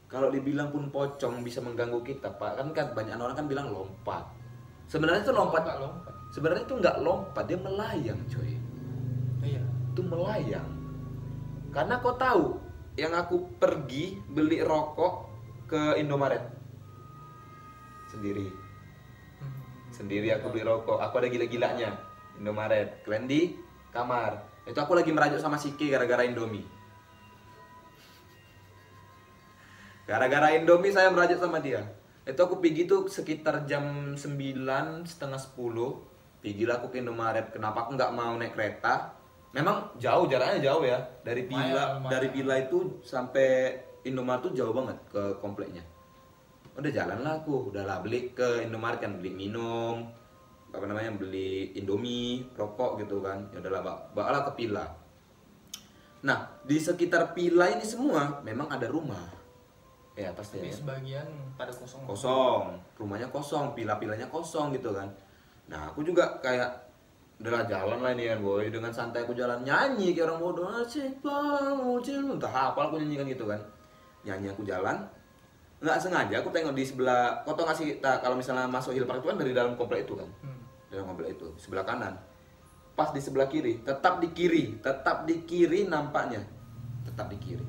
Speaker 1: Kalau dibilang pun pocong bisa mengganggu kita, Pak, kan banyak orang kan bilang lompat. Sebenarnya itu lompat. Sebenarnya itu nggak lompat, dia melayang, coy.
Speaker 2: Iya.
Speaker 1: Itu melayang. Karena kau tahu, yang aku pergi beli rokok ke Indomaret sendiri aku beli rokok. Aku ada gila-gilanya Indomaret. Kalian di kamar. Itu aku lagi merajuk sama Siki gara-gara Indomie. Gara-gara Indomie saya merajuk sama dia. Itu aku pergi tuh sekitar jam 9, setengah 10. Pergilah aku ke Indomaret. Kenapa aku nggak mau naik kereta? Memang jauh, jaraknya jauh ya. Dari Pila itu sampai Indomaret tuh jauh banget ke kompleknya. Udah jalan lah aku, udahlah beli ke Indomaret kan, beli minum, beli Indomie, rokok gitu kan. Ya udahlah, bawalah ke Pila. Nah, di sekitar Pila ini semua memang ada rumah. Ya pasti.
Speaker 2: Tapi sebagian pada kosong.
Speaker 1: Kosong, rumahnya kosong, pila-pilanya kosong gitu kan. Nah, aku juga kayak udahlah jalan lah ini kan boy, dengan santai aku jalan nyanyi kayak orang bodoh, entah apa aku nyanyikan gitu kan. Nyanyi aku jalan, nggak sengaja aku tengok di sebelah, kau tau nggak sih kalau misalnya masuk Hill Park itu kan dari dalam komplek itu kan, dalam komplek itu sebelah kanan, pas di sebelah kiri, tetap di kiri nampaknya, tetap di kiri.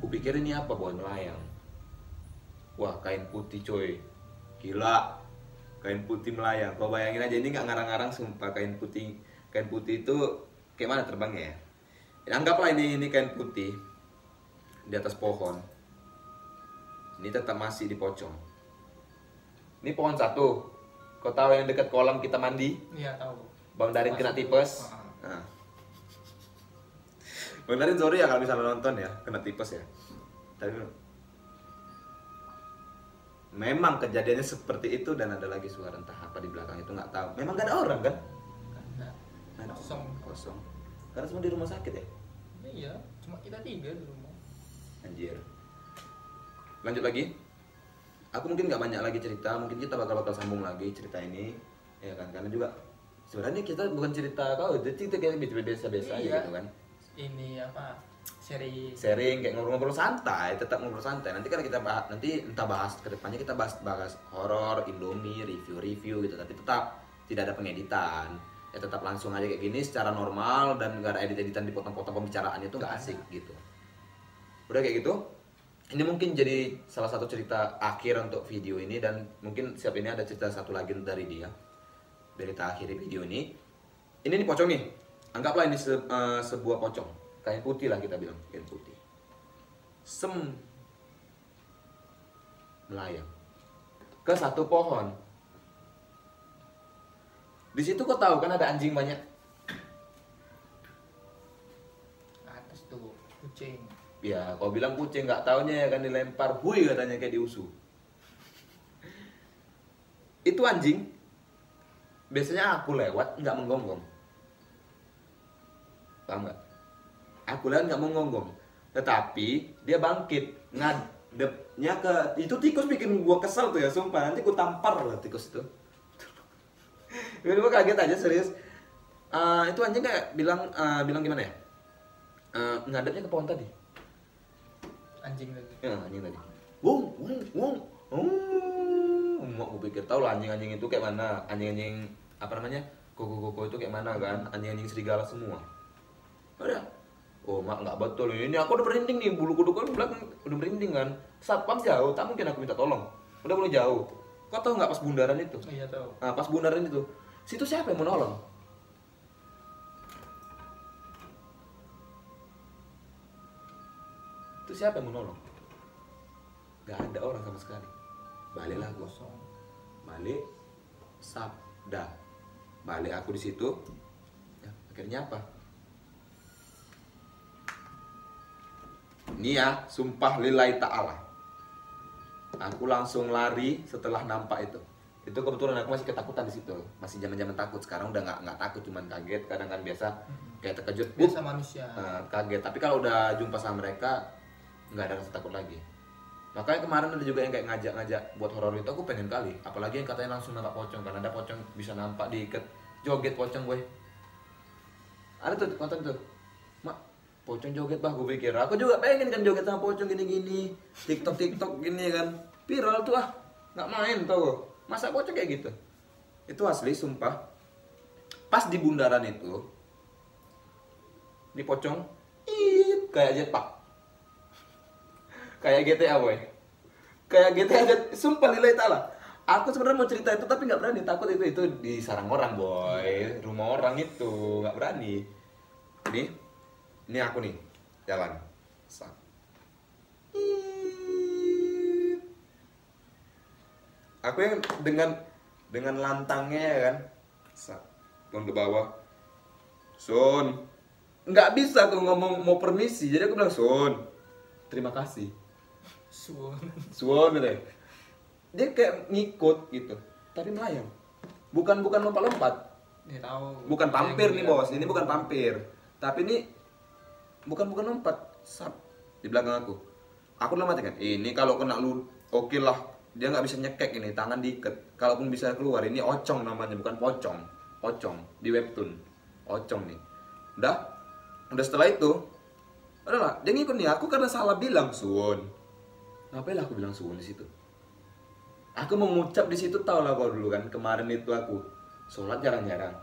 Speaker 1: Aku pikir ini apa boy, melayang. Wah, kain putih coy, gila, kain putih melayang. Kau bayangin aja, ini nggak ngarang-ngarang sumpah, kain putih itu kayak mana terbangnya ya. Anggaplah ini kain putih di atas pohon. Ini tetap masih di pocong. Ini pohon satu. Kau tahu yang dekat kolam kita mandi?
Speaker 2: Iya, tahu.
Speaker 1: Bang Darin kena tipes. Nah. Bang Darin sorry ya kalau misalnya nonton ya, kena tipes ya. Tapi memang kejadiannya seperti itu, dan ada lagi suara entah apa di belakang itu nggak tahu. Memang gak ada orang kan?
Speaker 2: Ada.
Speaker 1: Kosong. Karena semua di rumah sakit ya.
Speaker 2: Iya, cuma kita 3 di rumah.
Speaker 1: Anjir. Lanjut lagi. Aku mungkin nggak banyak lagi cerita, mungkin kita bakal sambung lagi cerita ini, ya kan? Karena juga sebenarnya kita bukan cerita kau, itu cerita kayak biasa-biasa aja
Speaker 2: Iya.
Speaker 1: gitu kan.
Speaker 2: Ini apa?
Speaker 1: Sharing kayak ngobrol-ngobrol santai, tetap ngobrol santai. Nanti kan kita bahas, nanti entah bahas kedepannya kita bahas horor, Indomie, review gitu. Tapi tetap tidak ada pengeditan. Ya tetap langsung aja kayak gini secara normal dan nggak ada edit-editan dipotong-potong pembicaraannya itu nggak asik gitu. Udah kayak gitu. Ini mungkin jadi salah satu cerita akhir untuk video ini dan mungkin siap ini ada cerita satu lagi dari dia. Dari kita akhiri video ini. Ini nih pocong nih. Anggaplah ini sebuah pocong. Kain putih lah kita bilang, kain putih. Melayang ke satu pohon. Di situ kau tahu kan ada anjing banyak.
Speaker 2: Atas tuh kucing.
Speaker 1: Ya, kau bilang kucing, nggak taunya ya kan dilempar, hui katanya kayak diusu. Itu anjing. Biasanya aku lewat nggak menggonggong. Paham nggak? Aku lewat nggak menggonggong. Tetapi dia bangkit, ngadepnya ke itu tikus bikin gua kesel tuh ya, sumpah. Nanti gua tampar lah tikus itu. Gua kaget aja serius. Itu anjing kayak bilang gimana ya? Ngadepnya ke pohon tadi.
Speaker 2: Anjing tadi.
Speaker 1: Ya, anjing tadi. Wong. Mau gue pikir tahu lah anjing-anjing itu kayak mana, anjing-anjing apa namanya, koko itu kayak mana kan, anjing-anjing serigala semua. Udah, oh mak nggak betul ini, aku udah merinding nih, bulu kuduk kan belakang udah merinding kan. Satpam jauh, tak mungkin aku minta tolong. Udah mulai jauh. Kau tahu nggak pas bundaran itu?
Speaker 2: Iya tahu.
Speaker 1: Nah, pas bundaran itu, situ siapa yang mau nolong? Itu siapa yang mau nolong? Gak ada orang sama sekali. Baliklah aku.
Speaker 2: Kosong.
Speaker 1: Balik sabda. Balik aku di situ. Ya, akhirnya apa? Ini ya, sumpah lillahi ta'ala. Aku langsung lari setelah nampak itu. Itu kebetulan aku masih ketakutan di situ. Masih zaman-zaman takut. Sekarang udah nggak takut, cuman kaget. Kadang kan biasa kayak terkejut.
Speaker 2: Biasa manusia.
Speaker 1: Kaget. Tapi kalau udah jumpa sama mereka, nggak ada rasa takut lagi. Makanya kemarin ada juga yang kayak ngajak-ngajak buat horor itu, aku pengen kali. Apalagi yang katanya langsung nampak pocong, karena ada pocong bisa nampak diikat, joget pocong gue. Ada tuh konten tuh, mak pocong joget bah, gue pikir. Aku juga pengen kan joget sama pocong gini-gini, TikTok gini kan, viral tuh ah, nggak main tau. Masa pocong kayak gitu? Itu asli sumpah. Pas di bundaran itu, di pocong, kayak jetpack. Kayak GTA boy. Kayak GTA sumpah lillahi ta'ala. Aku sebenarnya mau cerita itu tapi nggak berani, takut itu di sarang orang boy, rumah orang itu nggak berani. Ini aku nih jalan. Aku yang dengan lantangnya ya kan, turun ke bawah. Sun, nggak bisa tuh ngomong mau permisi, jadi aku bilang Sun, terima kasih. Suwon gitu ya. Dia kayak ngikut gitu, tapi melayang. Bukan lompat-lompat.
Speaker 2: Dia tahu.
Speaker 1: Bukan pampir nih bos, ini bukan pampir. Tapi ini bukan lompat, sap di belakang aku. Aku udah mati kan. Ini kalau kena lu, oke lah. Dia nggak bisa nyekek ini, tangan diikat. Kalaupun bisa keluar, ini ocong namanya, bukan pocong. Ocong di webtoon. Ocong nih. Udah setelah itu, udahlah, dia ngikut nih. Aku karena salah bilang Suwon. Ngapain lah aku bilang suwun di situ? Aku mengucap di situ, tau lah kau dulu kan, kemarin itu aku sholat jarang-jarang.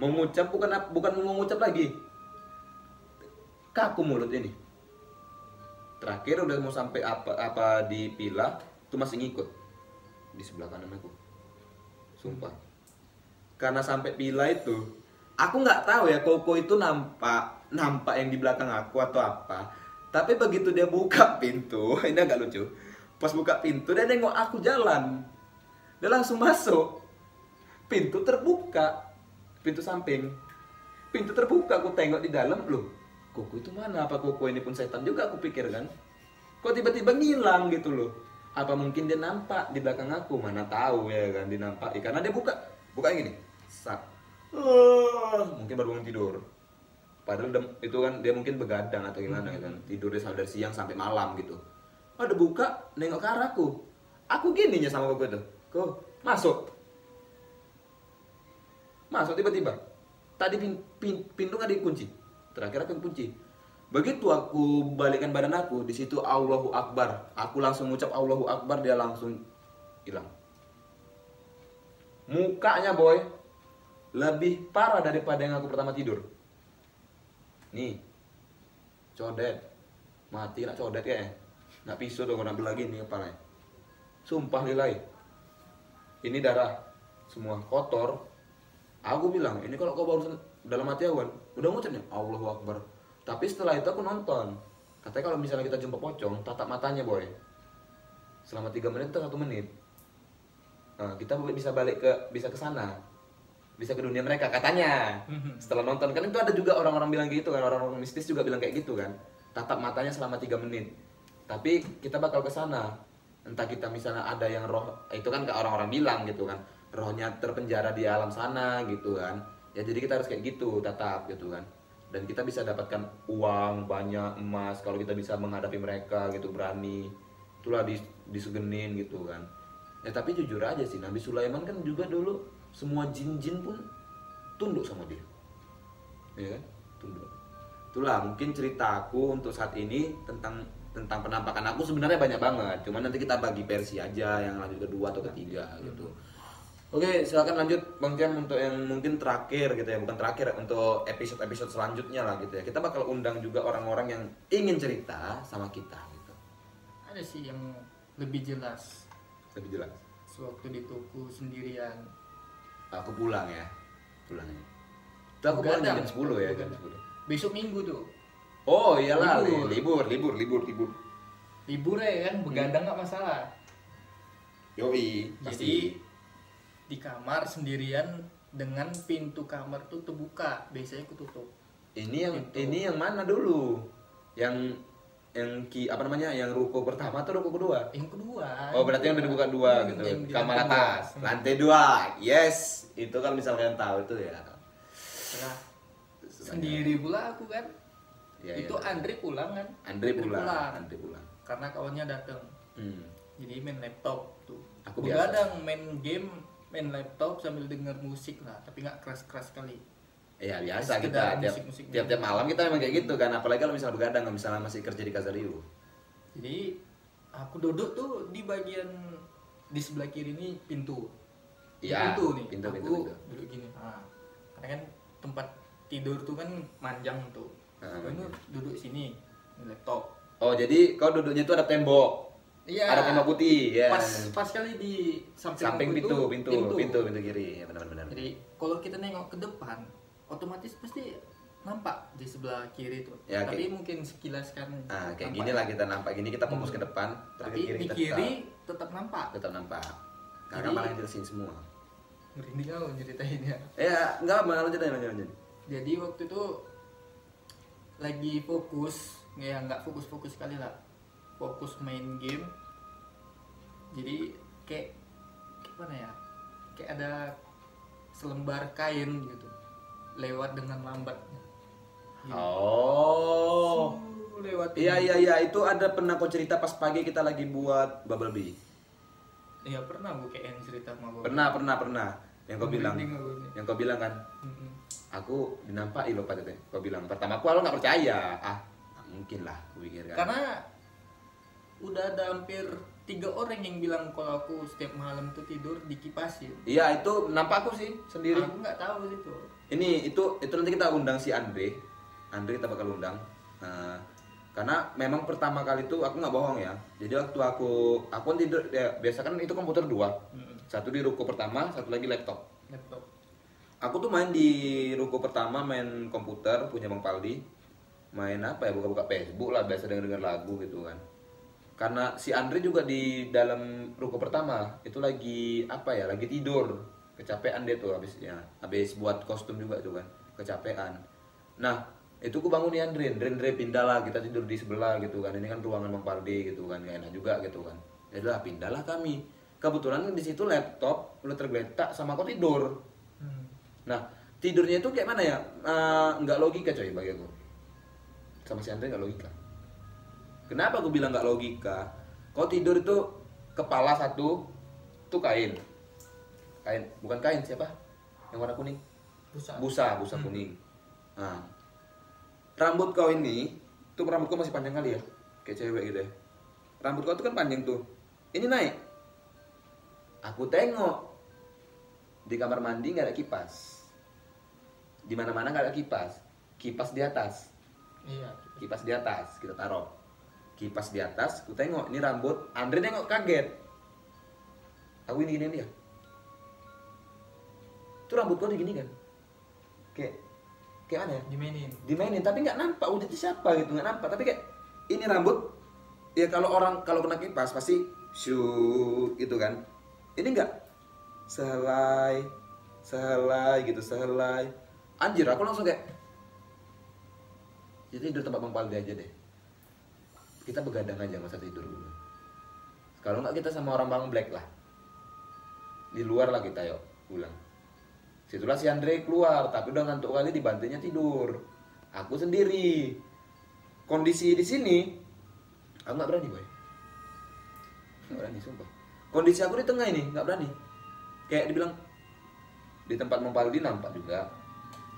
Speaker 1: Mengucap bukan mengucap lagi. Kaku mulut ini. Terakhir udah mau sampai apa di Pila, itu masih ngikut di sebelah kanan aku. Sumpah. Karena sampai Pila itu, aku nggak tahu ya Koko itu nampak yang di belakang aku atau apa. Tapi begitu dia buka pintu, ini agak lucu. Pas buka pintu, dia nengok aku jalan. Dia langsung masuk. Pintu terbuka. Pintu samping. Pintu terbuka, aku tengok di dalam. Loh, Koko itu mana? Apa Koko ini pun setan juga aku pikir kan. Kok tiba-tiba ngilang gitu loh. Apa mungkin dia nampak di belakang aku? Mana tahu ya kan, dia nampak. Karena dia buka yang gini. Sak. Mungkin baru bangun tidur. Padahal itu kan dia mungkin begadang atau gimana gitu kan. Tidurnya dari siang sampai malam gitu. Ada buka, nengok ke arahku. Aku gininya sama koko itu. Kok masuk. Masuk tiba-tiba. Tadi pintu nggak dikunci. Terakhir aku kunci. Begitu aku balikkan badan aku, di situ Allahu Akbar. Aku langsung ngucap Allahu Akbar, dia langsung hilang. Mukanya boy lebih parah daripada yang aku pertama tidur. Nih, codet, mati nak codet kayaknya. Nak pisau dong, nak belah gini kepalanya. Sumpah lillahi. Ini darah, semua kotor. Aku bilang, ini kalau kau baru dalam hati aku kan, udah ngucapnya Allahu Akbar. Tapi setelah itu aku nonton. Katanya kalau misalnya kita jumpa pocong, tatap matanya boy. Selama 3 menit atau 1 menit. Nah, kita bisa ke sana. Bisa ke dunia mereka katanya. Setelah nonton kan itu ada juga orang-orang bilang gitu kan, orang-orang mistis juga bilang kayak gitu kan. Tatap matanya selama 3 menit. Tapi kita bakal ke sana. Entah kita misalnya ada yang roh, itu kan orang-orang bilang gitu kan. Rohnya terpenjara di alam sana gitu kan. Ya jadi kita harus kayak gitu, tatap gitu kan. Dan kita bisa dapatkan uang banyak, emas kalau kita bisa menghadapi mereka gitu, berani. Itulah disugenin gitu kan. Ya tapi jujur aja sih, Nabi Sulaiman kan juga dulu semua jin-jin pun tunduk sama dia. Ya kan? Tunduk. Itulah mungkin ceritaku untuk saat ini tentang penampakan aku sebenarnya banyak banget. Cuman nanti kita bagi versi aja yang lanjut kedua atau ketiga gitu. Oke, silakan lanjut Bang Cem untuk yang mungkin terakhir gitu ya, bukan terakhir, untuk episode-episode selanjutnya lah gitu ya. Kita bakal undang juga orang-orang yang ingin cerita sama kita gitu.
Speaker 2: Ada sih yang lebih jelas.
Speaker 1: Lebih jelas.
Speaker 2: Sewaktu di toko sendirian.
Speaker 1: Aku pulang ya. Pulangnya. Itu aku pulang jam 10 ya, jam 10.
Speaker 2: Besok Minggu tuh.
Speaker 1: Oh, iyalah,
Speaker 2: libur. Libur ya kan, begadang nggak masalah.
Speaker 1: Yoi,
Speaker 2: Jadi di kamar sendirian dengan pintu kamar tuh terbuka, biasanya aku tutup.
Speaker 1: Ini yang mana dulu? Yang apa namanya? Yang ruko pertama atau ruko kedua?
Speaker 2: Yang kedua.
Speaker 1: Oh, berarti yang udah dibuka dua gitu. Kamar atas, lantai 2. Yes, itu kan misal kalian tahu itu ya.
Speaker 2: Nah, sendiri pula aku kan.
Speaker 1: Ya,
Speaker 2: itu
Speaker 1: ya.
Speaker 2: Andre pulang kan?
Speaker 1: Andre pulang.
Speaker 2: Karena kawannya datang. Jadi main laptop tuh.
Speaker 1: Aku
Speaker 2: begadang main game, main laptop sambil denger musik lah, tapi nggak keras-keras kali.
Speaker 1: Iya biasa kita tiap malam kita memang kayak gitu kan, apalagi kalau misalnya begadang, misalnya masih kerja di Kazariu.
Speaker 2: Jadi aku duduk tuh di bagian di sebelah kiri ini pintu.
Speaker 1: Iya.
Speaker 2: Pintu. Duduk gini. Nah, karena kan tempat tidur tuh kan manjang tuh. Aku ini duduk sini, di laptop.
Speaker 1: Oh jadi kau duduknya tuh ada tembok.
Speaker 2: Iya.
Speaker 1: Ada tembok putih. Ya.
Speaker 2: Pas kali di
Speaker 1: samping pintu kiri. Ya, benar-benar.
Speaker 2: Jadi kalau kita nengok ke depan, otomatis pasti nampak di sebelah kiri tuh. Ya, tapi mungkin sekilas kan.
Speaker 1: Kayak gini lah kita nampak gini, kita fokus ke depan.
Speaker 2: Tapi di kiri tetap nampak.
Speaker 1: Karena malah yang dirasain semua.
Speaker 2: Merinding aku ceritainnya.
Speaker 1: Ya nggak apa, lanjut.
Speaker 2: Jadi waktu itu lagi fokus, nggak fokus sekali lah. Fokus main game. Jadi kayak gimana ya? Kayak ada selembar kain gitu lewat dengan lambat. Gitu.
Speaker 1: Oh.
Speaker 2: Lewat.
Speaker 1: Iya, itu ada pernah kau cerita pas pagi kita lagi buat Bubble Bee.
Speaker 2: Iya pernah gue kayak yang cerita sama gue.
Speaker 1: Pernah. Yang kau bilang kan. Aku dinampaki loh Pak Tete. Kau bilang pertama aku nggak percaya. Nggak mungkin lah, aku pikir kan.
Speaker 2: Karena udah ada hampir 3 orang yang bilang kalau aku setiap malam tuh tidur dikipasin.
Speaker 1: Iya itu nampak aku sih sendiri.
Speaker 2: Aku nggak tahu itu.
Speaker 1: Itu nanti kita undang si Andre kita bakal undang. Karena memang pertama kali itu aku nggak bohong ya. Jadi waktu aku tidur ya, biasa kan itu komputer 2. Satu di ruko pertama, satu lagi laptop. Aku tuh main di ruko pertama, main komputer punya Bang Paldi. Main apa ya, buka-buka Facebook lah, biasa denger lagu gitu kan. Karena si Andre juga di dalam ruko pertama itu lagi lagi tidur, kecapean dia tuh habis buat kostum juga tuh kan, kecapean. Nah itu ku bangun nih Andre pindah lah, kita tidur di sebelah gitu kan, ini kan ruangan Bang Pardi gitu kan, gak enak juga gitu kan. Ya udah pindahlah kami. Kebetulan di situ laptop udah tergeletak sama aku tidur. Nah tidurnya itu kayak mana ya, nggak logika coy bagi aku. Sama si Andre nggak logika. Kenapa aku bilang nggak logika? Kau tidur itu kepala satu itu kain, bukan kain, siapa yang warna kuning? Busa kuning. Nah, rambut kau ini tuh, rambut kau masih panjang kali ya, kayak cewek gitu ya. Rambut kau tuh kan panjang tuh, ini naik. Aku tengok di kamar mandi nggak ada kipas, di mana-mana nggak ada kipas. Kipas di atas.
Speaker 2: Iya.
Speaker 1: Kipas di atas kita taruh. Kipas di atas, aku tengok ini rambut. Andre nengok kaget. Aku ini gini dia. Itu rambut kau digini kan? Kayak mana ya? Dimainin, tapi nggak nampak udah itu siapa gitu, nggak nampak. Tapi kayak ini rambut, ya kalau kena kipas pasti syuk gitu kan. Ini nggak sehelai gitu, sehelai. Anjir, aku langsung kayak, jadi tidur tempat Bang Paldi aja deh. Kita begadang aja masa tidur dulu. Kalau nggak kita sama orang Bang Black lah. Di luar lah kita yuk pulang. Situlah si Andre keluar, tapi udah ngantuk kali dibantunya tidur. Aku sendiri. Kondisi di sini, aku nggak berani boy. Nggak berani sumpah. Kondisi aku di tengah ini nggak berani. Kayak dibilang di tempat Mempaldi nampak juga.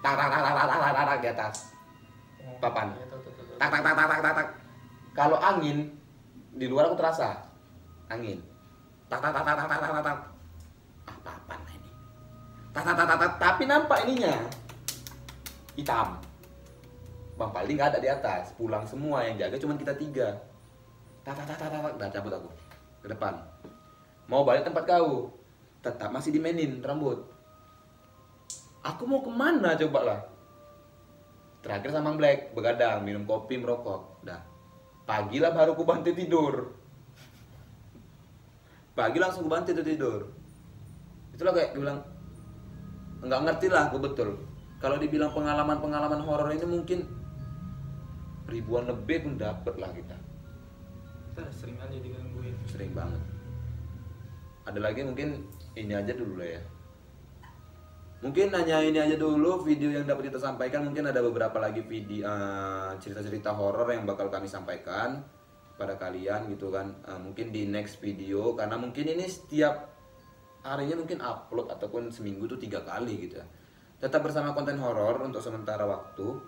Speaker 1: Tak di atas papan. Tak. Kalau angin di luar aku terasa angin. Tak. Papan ini. Tak. Tapi nampak ininya hitam. Bang Paldi nggak ada di atas. Pulang semua, yang jaga cuma kita 3. Tak. Dah cabut aku ke depan. Mau balik tempat kau, tetap masih dimainin rambut. Aku mau kemana coba lah. Terakhir sama Black begadang, minum kopi, merokok. Dah. Pagi lah baru ku bantai tidur. Pagi langsung ku bantai tidur. Itulah kayak dibilang nggak ngerti lah aku betul. Kalau dibilang pengalaman horor ini mungkin ribuan lebih pun dapet lah kita.
Speaker 2: Kita sering aja digangguin.
Speaker 1: Sering banget. Ada lagi mungkin ini aja dulu lah ya. Mungkin hanya ini aja dulu video yang dapat kita sampaikan. Mungkin ada beberapa lagi video cerita-cerita horor yang bakal kami sampaikan pada kalian gitu kan. Mungkin di next video, karena mungkin ini setiap harinya mungkin upload ataupun seminggu tuh 3 kali gitu ya. Tetap bersama konten horor untuk sementara waktu.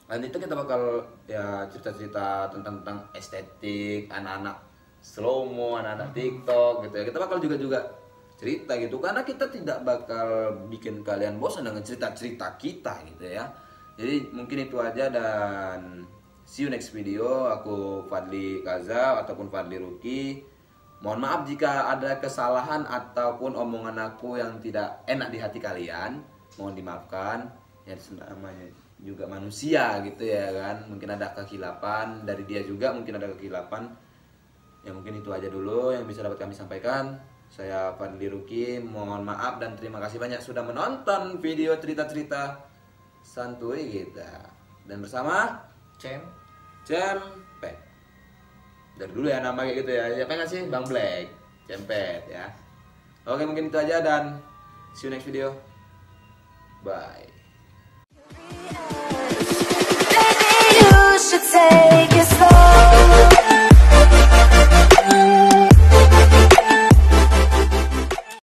Speaker 1: Dan itu kita bakal ya cerita-cerita tentang estetik, anak-anak slow-mo, anak-anak TikTok gitu ya. Kita bakal juga cerita gitu, karena kita tidak bakal bikin kalian bosan dengan cerita-cerita kita gitu ya. Jadi mungkin itu aja, dan see you next video. Aku Fadli Kaza ataupun Fadli Ruki. Mohon maaf jika ada kesalahan ataupun omongan aku yang tidak enak di hati kalian. Mohon dimaafkan. Ya namanya juga manusia gitu ya kan. Mungkin ada kekilapan dari dia juga, mungkin ada kekilapan. Ya mungkin itu aja dulu yang bisa dapat kami sampaikan. Saya Fadli Ruki, mohon maaf dan terima kasih banyak sudah menonton video cerita-cerita santuy kita. Dan bersama Cempet. Dari dulu ya nama kayak gitu ya. Siapa nggak sih? Bang Black, Cempet ya. Oke, mungkin itu aja dan see you next video. Bye.
Speaker 3: Maybe you should take